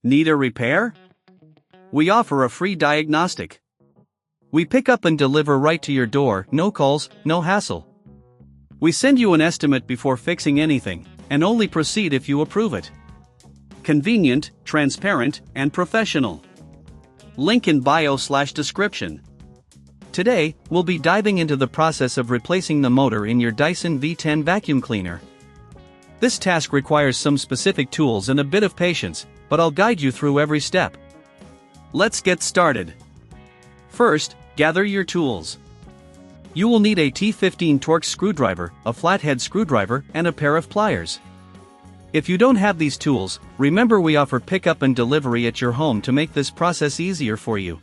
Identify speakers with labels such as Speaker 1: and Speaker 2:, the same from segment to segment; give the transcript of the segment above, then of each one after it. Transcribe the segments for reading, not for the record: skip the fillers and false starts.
Speaker 1: Need a repair? We offer a free diagnostic. We pick up and deliver right to your door, no calls, no hassle. We send you an estimate before fixing anything, and only proceed if you approve it. Convenient, transparent, and professional. Link in bio/description. Today, we'll be diving into the process of replacing the motor in your Dyson V10 vacuum cleaner. This task requires some specific tools and a bit of patience, but I'll guide you through every step. Let's get started. First, gather your tools. You will need a T15 Torx screwdriver, a flathead screwdriver, and a pair of pliers. If you don't have these tools, remember we offer pickup and delivery at your home to make this process easier for you.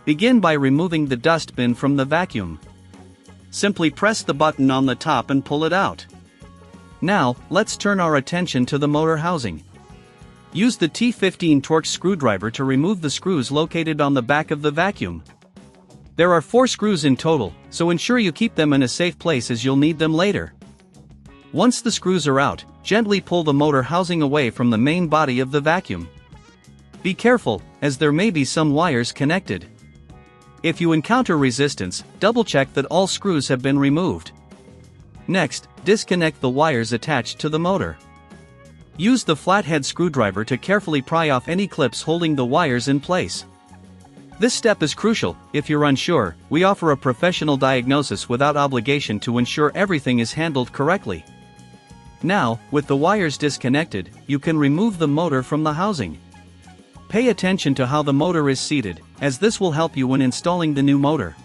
Speaker 1: Begin by removing the dustbin from the vacuum. Simply press the button on the top and pull it out. Now, let's turn our attention to the motor housing. Use the T15 Torx screwdriver to remove the screws located on the back of the vacuum. There are 4 screws in total, so ensure you keep them in a safe place as you'll need them later. Once the screws are out, gently pull the motor housing away from the main body of the vacuum. Be careful, as there may be some wires connected. If you encounter resistance, double-check that all screws have been removed. Next, disconnect the wires attached to the motor. Use the flathead screwdriver to carefully pry off any clips holding the wires in place. This step is crucial. If you're unsure, we offer a professional diagnosis without obligation to ensure everything is handled correctly. Now, with the wires disconnected, you can remove the motor from the housing. Pay attention to how the motor is seated, as this will help you when installing the new motor.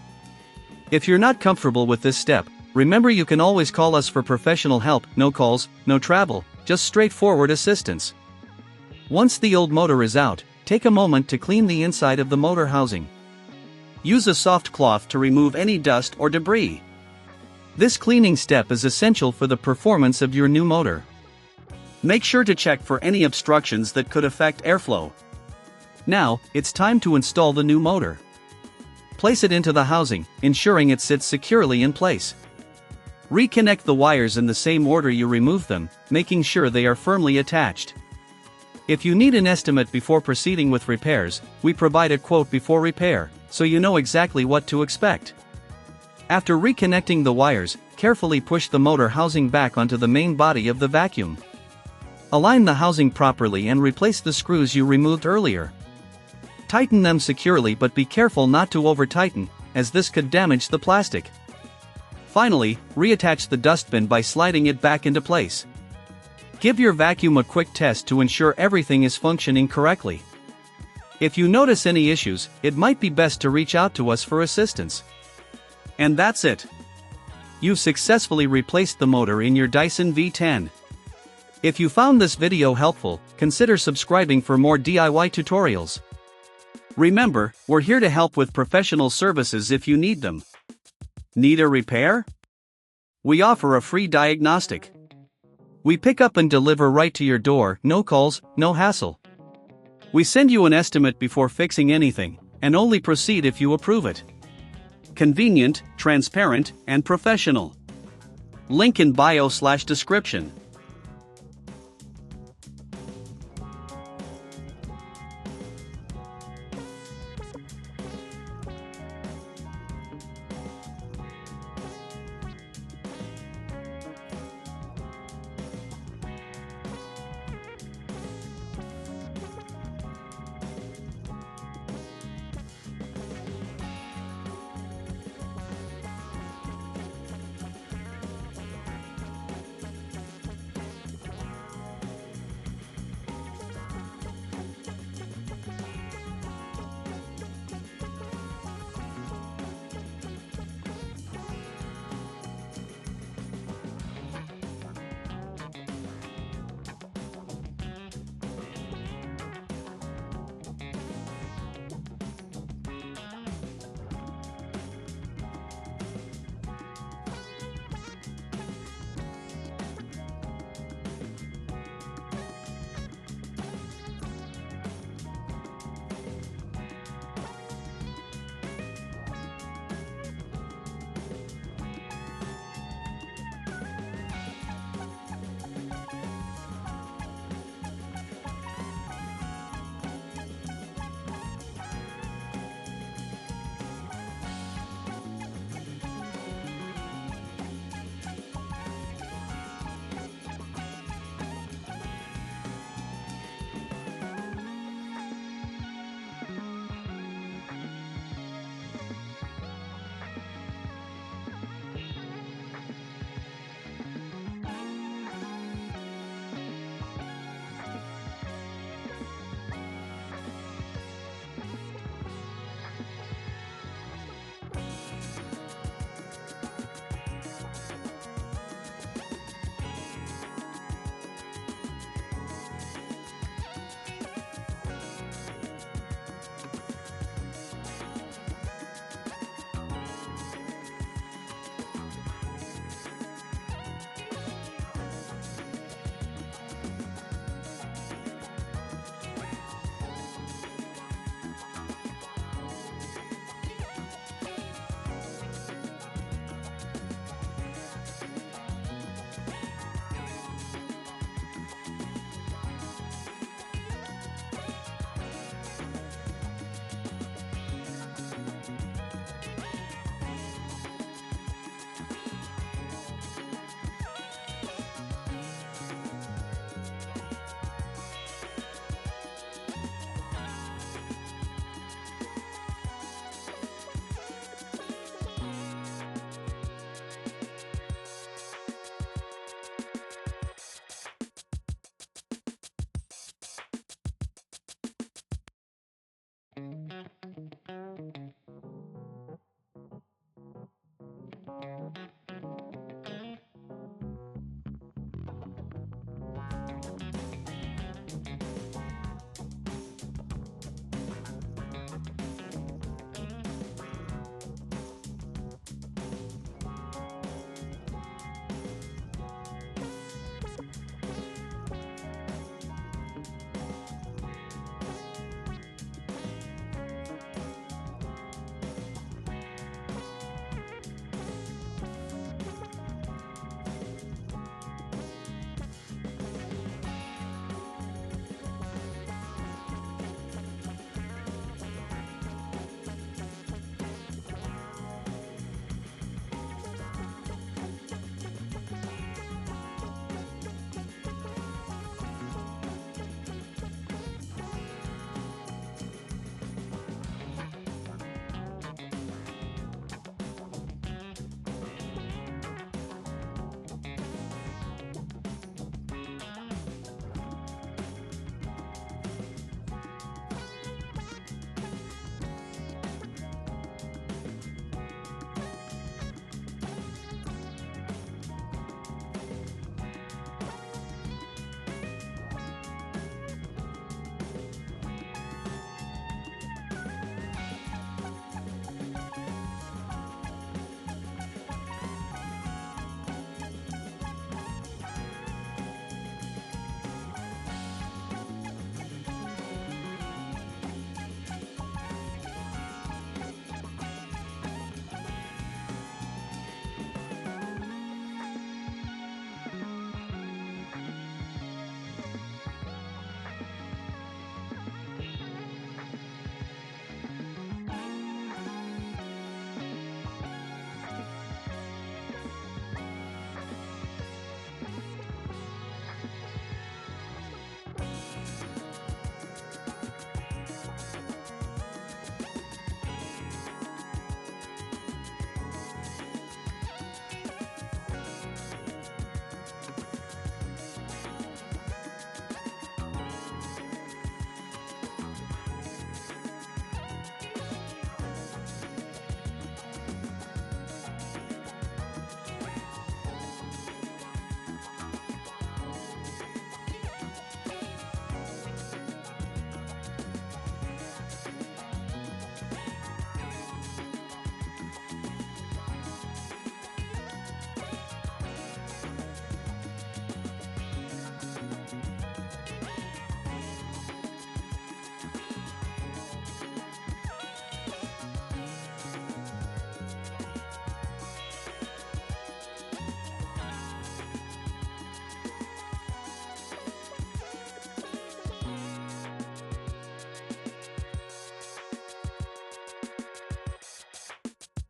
Speaker 1: If you're not comfortable with this step, remember you can always call us for professional help. No calls, no travel, just straightforward assistance. Once the old motor is out, take a moment to clean the inside of the motor housing. Use a soft cloth to remove any dust or debris. This cleaning step is essential for the performance of your new motor. Make sure to check for any obstructions that could affect airflow. Now, it's time to install the new motor. Place it into the housing, ensuring it sits securely in place. Reconnect the wires in the same order you removed them, making sure they are firmly attached. If you need an estimate before proceeding with repairs, we provide a quote before repair, so you know exactly what to expect. After reconnecting the wires, carefully push the motor housing back onto the main body of the vacuum. Align the housing properly and replace the screws you removed earlier. Tighten them securely, but be careful not to over-tighten, as this could damage the plastic. Finally, reattach the dustbin by sliding it back into place. Give your vacuum a quick test to ensure everything is functioning correctly. If you notice any issues, it might be best to reach out to us for assistance. And that's it. You've successfully replaced the motor in your Dyson V10. If you found this video helpful, consider subscribing for more DIY tutorials. Remember, we're here to help with professional services if you need them. Need a repair? We offer a free diagnostic. We pick up and deliver right to your door, no calls, no hassle. We send you an estimate before fixing anything, and only proceed if you approve it. Convenient, transparent, and professional. Link in bio/description.